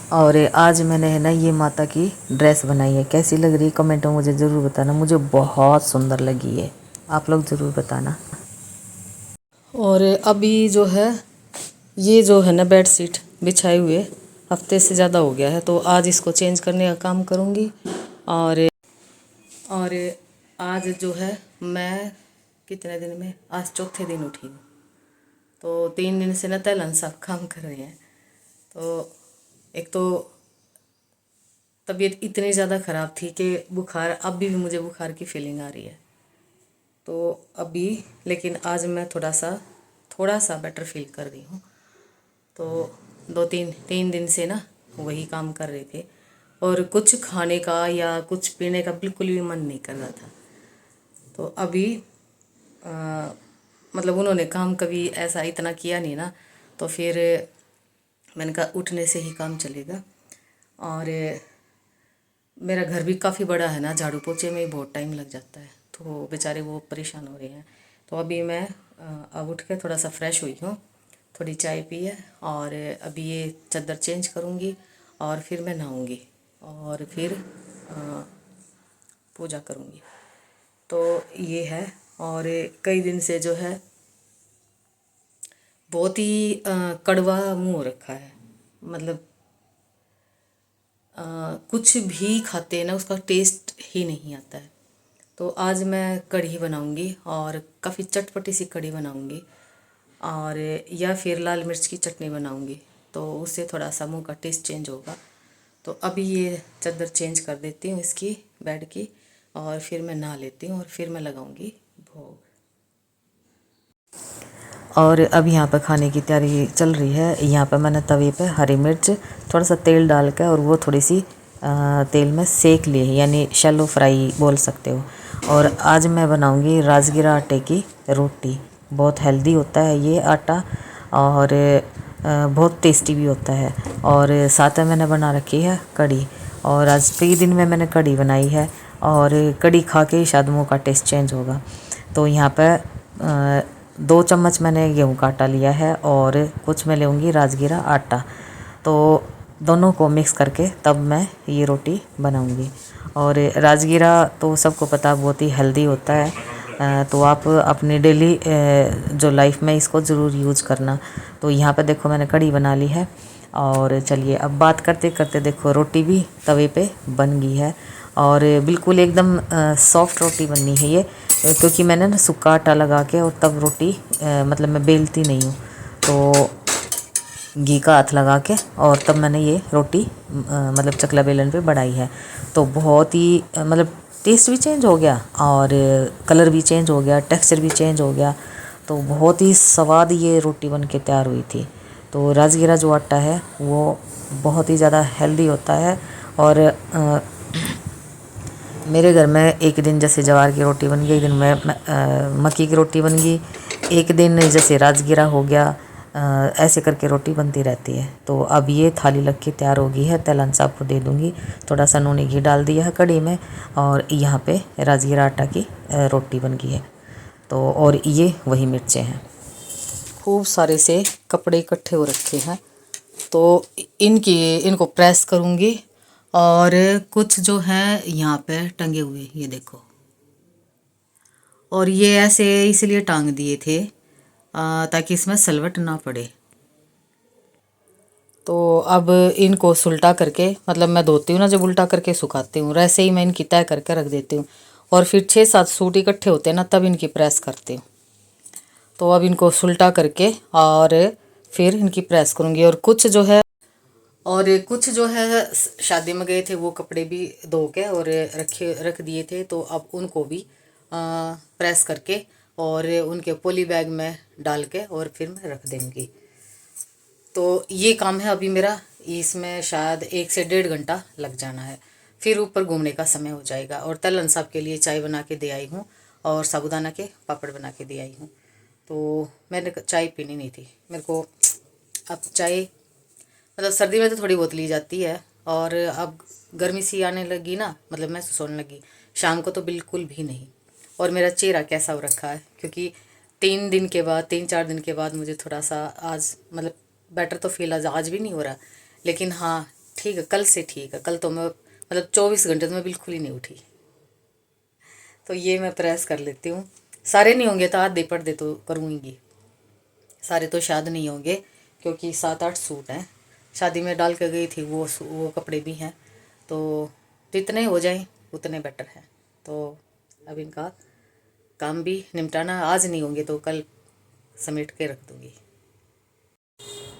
और आज मैंने है ना ये माता की ड्रेस बनाई है। कैसी लग रही है कमेंट में मुझे ज़रूर बताना। मुझे बहुत सुंदर लगी है, आप लोग ज़रूर बताना। और अभी जो है ये जो है ना बेडशीट बिछाए हुए हफ्ते से ज़्यादा हो गया है, तो आज इसको चेंज करने का काम करूँगी। और आज जो है मैं कितने दिन में, आज चौथे दिन उठी हूँ, तो 3 दिन से ना तैलन साहब काम कर रहे हैं। तो एक तो तबीयत इतनी ज़्यादा ख़राब थी कि बुखार, अभी भी मुझे बुखार की फीलिंग आ रही है। तो अभी लेकिन आज मैं थोड़ा सा बेटर फील कर रही हूँ। तो 3 दिन से ना वही काम कर रहे थे, और कुछ खाने का या कुछ पीने का बिल्कुल भी मन नहीं कर रहा था। तो अभी मतलब उन्होंने काम कभी ऐसा इतना किया नहीं ना, तो फिर मैंने कहा उठने से ही काम चलेगा। और मेरा घर भी काफ़ी बड़ा है ना, झाड़ू पोछे में ही बहुत टाइम लग जाता है, तो बेचारे वो परेशान हो रहे हैं। तो अभी मैं अब उठ के थोड़ा सा फ्रेश हुई हूँ, थोड़ी चाय पी है, और अभी ये चादर चेंज करूँगी और फिर मैं नहाऊँगी और फिर पूजा करूँगी। तो ये है। और कई दिन से जो है बहुत ही कड़वा मुँह हो रखा है, मतलब कुछ भी खाते हैं ना उसका टेस्ट ही नहीं आता है। तो आज मैं कढ़ी बनाऊंगी, और काफ़ी चटपटी सी कढ़ी बनाऊंगी, और या फिर लाल मिर्च की चटनी बनाऊंगी, तो उससे थोड़ा सा मुंह का टेस्ट चेंज होगा। तो अभी ये चादर चेंज कर देती हूँ इसकी, बेड की, और फिर मैं नहा लेती हूँ और फिर मैं लगाऊंगी भोग। और अब यहाँ पर खाने की तैयारी चल रही है। यहाँ पर मैंने तवे पे हरी मिर्च, थोड़ा सा तेल डाल कर, और वो थोड़ी सी तेल में सेक ली है, यानी शैलो फ्राई बोल सकते हो। और आज मैं बनाऊंगी राजगिरा आटे की रोटी। बहुत हेल्दी होता है ये आटा, और बहुत टेस्टी भी होता है। और साथ में मैंने बना रखी है कढ़ी, और आज 3 दिन में मैंने कढ़ी बनाई है, और कढ़ी खा के ही शायद मुँह का टेस्ट चेंज होगा। तो यहाँ पर 2 चम्मच मैंने गेहूं का आटा लिया है, और कुछ मैं लूँगी राजगिरा आटा। तो दोनों को मिक्स करके तब मैं ये रोटी बनाऊंगी। और राजगिरा तो सबको पता बहुत ही हेल्दी होता है, तो आप अपनी डेली जो लाइफ में इसको ज़रूर यूज़ करना। तो यहाँ पे देखो मैंने कढ़ी बना ली है, और चलिए अब बात करते करते देखो रोटी भी तवे पे बन गई है, और बिल्कुल एकदम सॉफ्ट रोटी बननी है ये, क्योंकि मैंने ना सूखा आटा लगा के और तब रोटी मतलब मैं बेलती नहीं हूँ, तो घी का हाथ लगा के और तब मैंने ये रोटी मतलब चकला बेलन पे बढ़ाई है। तो बहुत ही मतलब टेस्ट भी चेंज हो गया, और कलर भी चेंज हो गया, टेक्सचर भी चेंज हो गया। तो बहुत ही स्वाद ये रोटी बन के तैयार हुई थी। तो राजगिरा जो आटा है वो बहुत ही ज़्यादा हेल्दी होता है। और मेरे घर में एक दिन जैसे जवार की रोटी बन गई, एक दिन में मक्की की रोटी बन गई, एक दिन जैसे राजगिरा हो गया, ऐसे करके रोटी बनती रहती है। तो अब ये थाली लग के तैयार हो गई है, तैलान साहब को दे दूँगी। थोड़ा सा नूनी घी डाल दिया है कढ़ी में, और यहाँ पे राजगिरा आटा की रोटी बन गई है। तो और ये वही मिर्चें हैं, खूब सारे से कपड़े इकट्ठे हो रखे हैं, तो इनको प्रेस करूँगी। और कुछ जो है यहाँ पे टंगे हुए ये देखो, और ये ऐसे इसलिए टांग दिए थे ताकि इसमें सलवट ना पड़े। तो अब इनको सुल्टा करके, मतलब मैं धोती हूँ ना जब, उल्टा करके सुखाती हूँ, वैसे ही मैं इनकी तय करके रख देती हूँ। और फिर 6-7 सूट इकट्ठे होते हैं ना, तब इनकी प्रेस करती हूँ। तो अब इनको सुल्टा करके और फिर इनकी प्रेस करूँगी। और कुछ जो है शादी में गए थे वो कपड़े भी धो के और रख दिए थे, तो अब उनको भी प्रेस करके और उनके पॉली बैग में डाल के और फिर मैं रख देंगी। तो ये काम है अभी मेरा, इसमें शायद 1 से 1.5 घंटा लग जाना है, फिर ऊपर घूमने का समय हो जाएगा। और तलन साहब के लिए चाय बना के दे आई हूँ, और साबूदाना के पापड़ बना के दे आई हूँ। तो मैंने चाय पीनी नहीं थी मेरे को, अब चाय मतलब सर्दी में तो थोड़ी बहुत ली जाती है, और अब गर्मी सी आने लगी ना, मतलब महसूस होने लगी, शाम को तो बिल्कुल भी नहीं। और मेरा चेहरा कैसा हो रखा है, क्योंकि 3-4 दिन के बाद मुझे थोड़ा सा आज मतलब बेटर तो फील आज भी नहीं हो रहा, लेकिन हाँ ठीक है, कल से ठीक है। कल तो मैं मतलब 24 घंटे तो मैं बिल्कुल ही नहीं उठी। तो ये मैं प्रेस कर लेती हूँ। सारे नहीं होंगे तो आधे पर्दे तो करूँगी, सारे तो शायद नहीं होंगे, क्योंकि 7-8 सूट हैं। शादी में डाल के गई थी, वो कपड़े भी हैं, तो जितने हो जाएं उतने बेटर हैं। तो अब इनका काम भी निपटाना, आज नहीं होंगे तो कल समेट के रख दूँगी।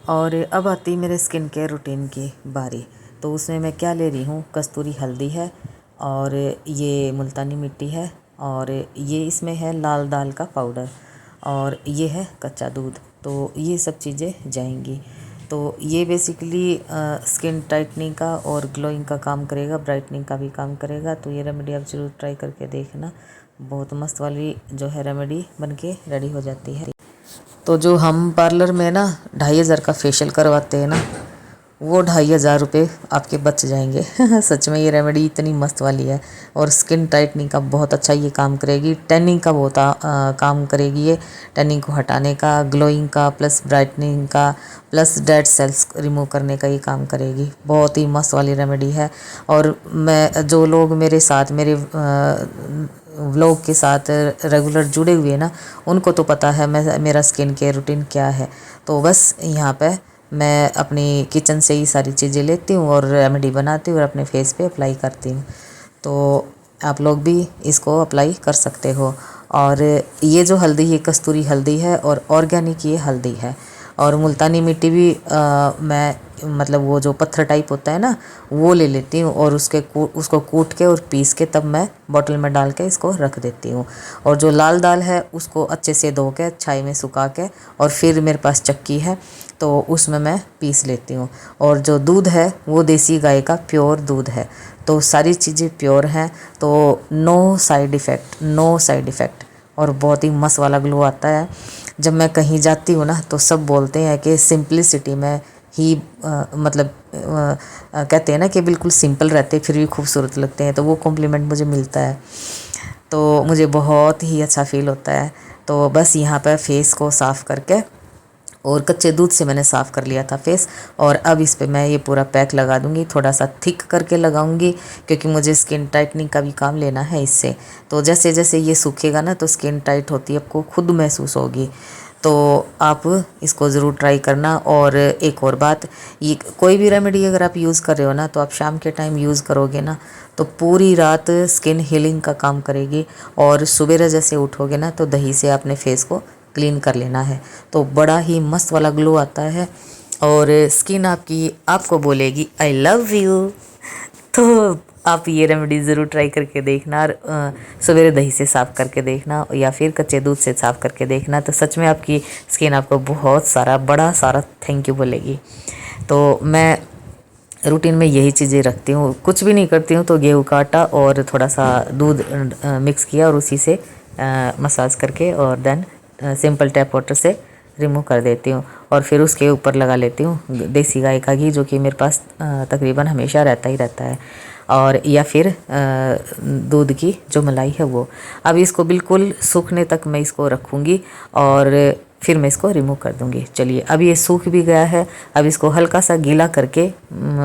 और अब आती मेरे स्किन केयर रूटीन की बारी। तो उसमें मैं क्या ले रही हूँ, कस्तूरी हल्दी है, और ये मुल्तानी मिट्टी है, और ये इसमें है लाल दाल का पाउडर, और ये है कच्चा दूध। तो ये सब चीज़ें जाएंगी। तो ये बेसिकली स्किन टाइटनिंग का और ग्लोइंग का काम करेगा, ब्राइटनिंग का भी काम करेगा। तो ये रेमेडी आप ज़रूर ट्राई करके देखना, बहुत मस्त वाली जो है रेमेडी बनके रेडी हो जाती है। तो जो हम पार्लर में ना 2,500 का फेशियल करवाते हैं ना, वो 2,500 रुपये आपके बच जाएंगे। सच में ये रेमेडी इतनी मस्त वाली है, और स्किन टाइटनिंग का बहुत अच्छा ये काम करेगी, टैनिंग का बहुत काम करेगी ये, टैनिंग को हटाने का, ग्लोइंग का, प्लस ब्राइटनिंग का, प्लस डेड सेल्स रिमूव करने का ये काम करेगी। बहुत ही मस्त वाली रेमेडी है। और मैं, जो लोग मेरे साथ मेरे व्लॉग के साथ रेगुलर जुड़े हुए हैं ना, उनको तो पता है मेरा स्किन केयर रूटीन क्या है। तो बस यहाँ पे मैं अपनी किचन से ही सारी चीज़ें लेती हूँ और रेमेडी बनाती हूँ और अपने फेस पे अप्लाई करती हूँ। तो आप लोग भी इसको अप्लाई कर सकते हो। और ये जो हल्दी, ये कस्तूरी हल्दी है और ऑर्गेनिक ये हल्दी है। और मुल्तानी मिट्टी भी मैं मतलब वो जो पत्थर टाइप होता है ना, वो ले लेती हूँ, और उसको कूट के और पीस के तब मैं बॉटल में डाल के इसको रख देती हूँ। और जो लाल दाल है उसको अच्छे से धो के छाई में सुखा के, और फिर मेरे पास चक्की है तो उसमें मैं पीस लेती हूँ। और जो दूध है वो देसी गाय का प्योर दूध है, तो सारी चीज़ें प्योर हैं, तो नो साइड इफ़ेक्ट, और बहुत ही मस्त वाला ग्लो आता है। जब मैं कहीं जाती हूँ ना, तो सब बोलते हैं कि सिंपलिसिटी में ही मतलब कहते हैं ना कि बिल्कुल सिंपल रहते फिर भी खूबसूरत लगते हैं। तो वो कॉम्प्लीमेंट मुझे मिलता है, तो मुझे बहुत ही अच्छा फील होता है। तो बस यहाँ पर फेस को साफ़ करके, और कच्चे दूध से मैंने साफ़ कर लिया था फेस, और अब इस पे मैं ये पूरा पैक लगा दूंगी, थोड़ा सा थिक करके लगाऊंगी, क्योंकि मुझे स्किन टाइटनिंग का भी काम लेना है इससे। तो जैसे जैसे ये सूखेगा ना, तो स्किन टाइट होती है, आपको खुद महसूस होगी। तो आप इसको ज़रूर ट्राई करना। और एक और बात, ये कोई भी रेमेडी अगर आप यूज़ कर रहे हो ना, तो आप शाम के टाइम यूज़ करोगे ना, तो पूरी रात स्किन हीलिंग का काम करेगी, और सुबह जैसे उठोगे ना, तो दही से अपने फेस को क्लीन कर लेना है, तो बड़ा ही मस्त वाला ग्लो आता है, और स्किन आपकी आपको बोलेगी आई लव यू। तो आप ये रेमेडी ज़रूर ट्राई करके देखना, और सवेरे दही से साफ़ करके देखना, या फिर कच्चे दूध से साफ़ करके देखना। तो सच में आपकी स्किन आपको बहुत सारा, बड़ा सारा थैंक यू बोलेगी। तो मैं रूटीन में यही चीज़ें रखती हूँ, कुछ भी नहीं करती हूँ। तो गेहूँ का आटा और थोड़ा सा दूध मिक्स किया, और उसी से मसाज करके, और देन सिंपल टैप वाटर से रिमूव कर देती हूँ। और फिर उसके ऊपर लगा लेती हूँ देसी गाय का घी, जो कि मेरे पास तकरीबन हमेशा रहता ही रहता है, और या फिर दूध की जो मलाई है वो। अब इसको बिल्कुल सूखने तक मैं इसको रखूँगी, और फिर मैं इसको रिमूव कर दूँगी। चलिए, अब ये सूख भी गया है। अब इसको हल्का सा गीला करके,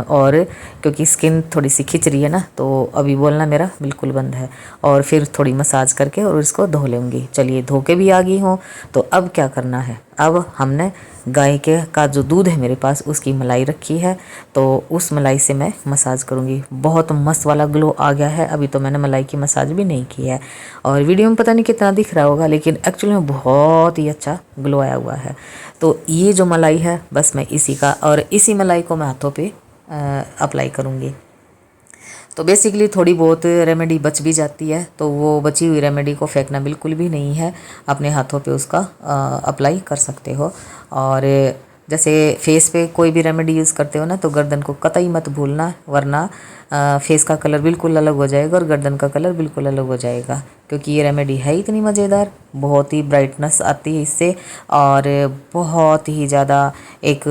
और क्योंकि स्किन थोड़ी सी खिंच रही है ना, तो अभी बोलना मेरा बिल्कुल बंद है, और फिर थोड़ी मसाज करके और इसको धो लूँगी। चलिए, धो के भी आ गई हूँ। तो अब क्या करना है, अब हमने गाय के का जो दूध है मेरे पास, उसकी मलाई रखी है, तो उस मलाई से मैं मसाज करूँगी। बहुत मस्त वाला ग्लो आ गया है। अभी तो मैंने मलाई की मसाज भी नहीं की है, और वीडियो में पता नहीं कितना दिख रहा होगा, लेकिन एक्चुअली में बहुत ही अच्छा ग्लो आया हुआ है। तो ये जो मलाई है, बस मैं इसी का, और इसी मलाई को मैं हाथों पे अप्लाई करूँगी। तो बेसिकली थोड़ी बहुत रेमेडी बच भी जाती है, तो वो बची हुई रेमेडी को फेंकना बिल्कुल भी नहीं है, अपने हाथों पे उसका अप्लाई कर सकते हो। और जैसे फेस पे कोई भी रेमेडी यूज़ करते हो ना, तो गर्दन को कतई मत भूलना, वरना फेस का कलर बिल्कुल अलग हो जाएगा और गर्दन का कलर बिल्कुल अलग हो जाएगा। क्योंकि ये रेमेडी है इतनी मज़ेदार, बहुत ही ब्राइटनेस आती है इससे, और बहुत ही ज़्यादा एक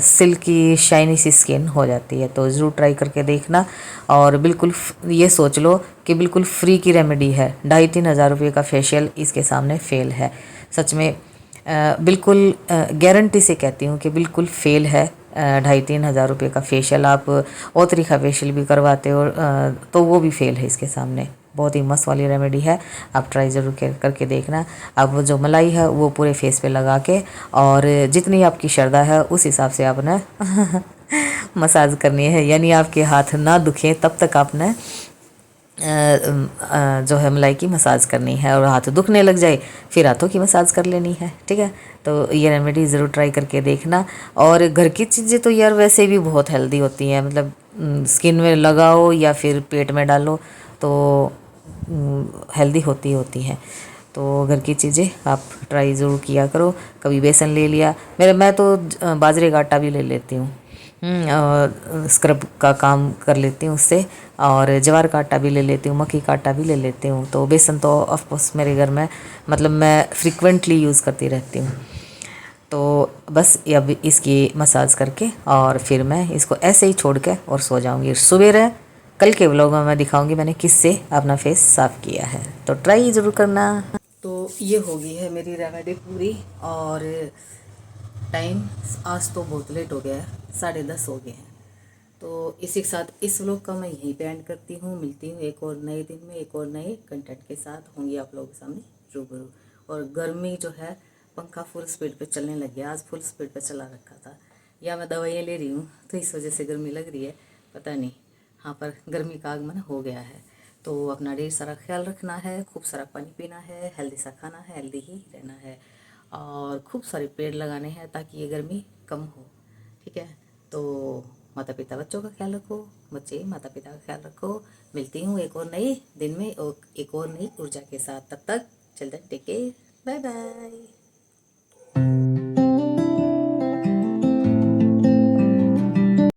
सिल्की शाइनी सी स्किन हो जाती है। तो ज़रूर ट्राई करके देखना। और बिल्कुल ये सोच लो कि बिल्कुल फ्री की रेमेडी है, 2,500-3 हज़ार रुपये का फेशियल इसके सामने फ़ेल है। सच में बिल्कुल गारंटी से कहती हूँ कि बिल्कुल फ़ेल है। 2,500-3,000 रुपये का फेशियल आप ओतरी का फेशियल भी करवाते हो तो वो भी फेल है इसके सामने। बहुत ही मस्त वाली रेमेडी है, आप ट्राई ज़रूर करके देखना। अब वो जो मलाई है वो पूरे फेस पे लगा के और जितनी आपकी श्रद्धा है उस हिसाब से आपने मसाज करनी है, यानी आपके हाथ ना दुखें तब तक आपने जो है मलाई की मसाज करनी है, और हाथ दुखने लग जाए फिर हाथों की मसाज कर लेनी है। ठीक है, तो ये रेमेडी ज़रूर ट्राई करके देखना। और घर की चीज़ें तो यार वैसे भी बहुत हेल्दी होती हैं, मतलब स्किन में लगाओ या फिर पेट में डालो तो हेल्दी होती हैं। तो घर की चीज़ें आप ट्राई ज़रूर किया करो। कभी बेसन ले लिया, मैं तो बाजरे का आटा भी ले लेती हूँ, और स्क्रब का काम कर लेती हूँ उससे, और ज्वार का आटा भी ले लेती हूँ, मक्की का आटा भी ले लेती हूँ। तो बेसन तो ऑफ कोर्स मेरे घर में मतलब मैं फ्रिक्वेंटली यूज़ करती रहती हूँ। तो बस अब इसकी मसाज करके और फिर मैं इसको ऐसे ही छोड़ के और सो जाऊँगी। सवेरे कल के व्लॉग में मैं दिखाऊंगी मैंने किससे अपना फेस साफ़ किया है, तो ट्राई ज़रूर करना। तो ये हो गई है मेरी रेमेडी पूरी, और टाइम आज तो बहुत लेट हो गया है, 10:30 हो गए हैं। तो इसी के साथ इस व्लॉग का मैं यहीं पे एंड करती हूँ। मिलती हूँ एक और नए दिन में एक और नए कंटेंट के साथ, होंगी आप लोगों के सामने रूबरू। और गर्मी जो है पंखा फुल स्पीड पे चलने लग गया, आज फुल स्पीड पे चला रखा था, या मैं दवाइयाँ ले रही हूँ तो इस वजह से गर्मी लग रही है, पता नहीं। हाँ, पर गर्मी का आगमन हो गया है। तो अपना ढेर सारा ख्याल रखना है, खूब सारा पानी पीना है, हेल्दी सा खाना है, हेल्दी ही रहना है, और खूब सारे पेड़ लगाने हैं ताकि ये गर्मी कम हो। ठीक है, तो माता पिता बच्चों का ख्याल रखो, बच्चे माता पिता का ख्याल रखो। मिलती हूँ एक और नए दिन में और एक और नई ऊर्जा के साथ, तब तक चलते टेक केयर, बाय बाय।